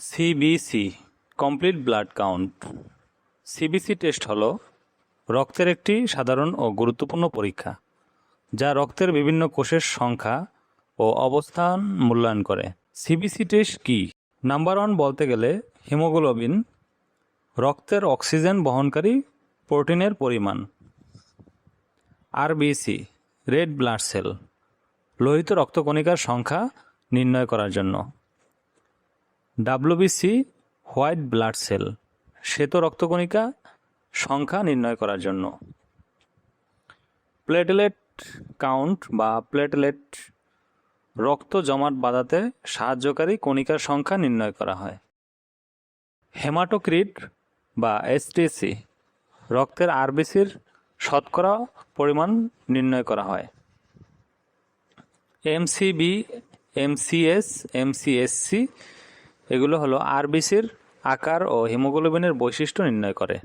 CBC complete blood count. CBC test হলো রক্তের একটি সাধারণ ও গুরুত্বপূর্ণ পরীক্ষা যা রক্তের বিভিন্ন কোষের সংখ্যা ও অবস্থান মূল্যায়ন করে। সিবিসি টেস্ট কি? নাম্বার 1 বলতে গেলে হিমোগ্লোবিন, রক্তের অক্সিজেন বহনকারী প্রোটিনের পরিমাণ। আরবিসি রেড ব্লাড সেল, লোহিত রক্তকণিকার সংখ্যা নির্ণয় করার জন্য। ডাব্লিউবিসি হোয়াইট ব্লাড সেল, শ্বেত রক্তকণিকা সংখ্যা নির্ণয় করার জন্য। প্লেটলেট কাউন্ট বা প্লেটলেট, রক্ত জমাট বাঁধাতে সাহায্যকারী কণিকার সংখ্যা নির্ণয় করা হয়। হেমাটোক্রিট বা এসটিসি, রক্তের আরবিসির শতকরা পরিমাণ নির্ণয় করা হয়। এমসিবি, এমসিএস, এমসিএসসি এগুলো হলো আরবিসির আকার ও হিমোগ্লোবিনের বৈশিষ্ট্য নির্ণয় করে।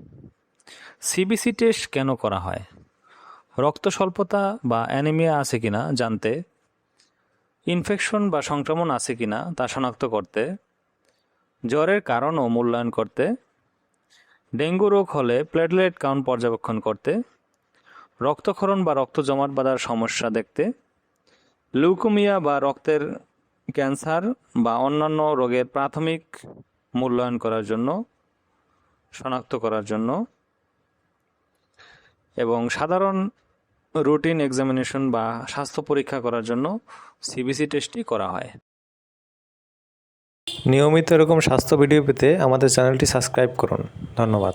সিবিসি টেস্ট কেন করা হয়? রক্ত স্বল্পতা বা অ্যানিমিয়া আছে কিনা জানতে, ইনফেকশন বা সংক্রমণ আছে কিনা তা শনাক্ত করতে, জ্বরের কারণ ও মূল্যায়ন করতে, ডেঙ্গু রোগ হলে প্লেটলেট কাউন্ট পর্যবেক্ষণ করতে, রক্তক্ষরণ বা রক্ত জমাট বাঁধার সমস্যা দেখতে, লিউকেমিয়া বা রক্তের ক্যান্সার বা অন্যান্য রোগের প্রাথমিক মূল্যায়ন করার জন্য, শনাক্ত করার জন্য, এবং সাধারণ রুটিন এক্সামিনেশন বা স্বাস্থ্য পরীক্ষা করার জন্য সিবিসি টেস্টটি করা হয়। নিয়মিত এরকম স্বাস্থ্য ভিডিও পেতে আমাদের চ্যানেলটি সাবস্ক্রাইব করুন। ধন্যবাদ।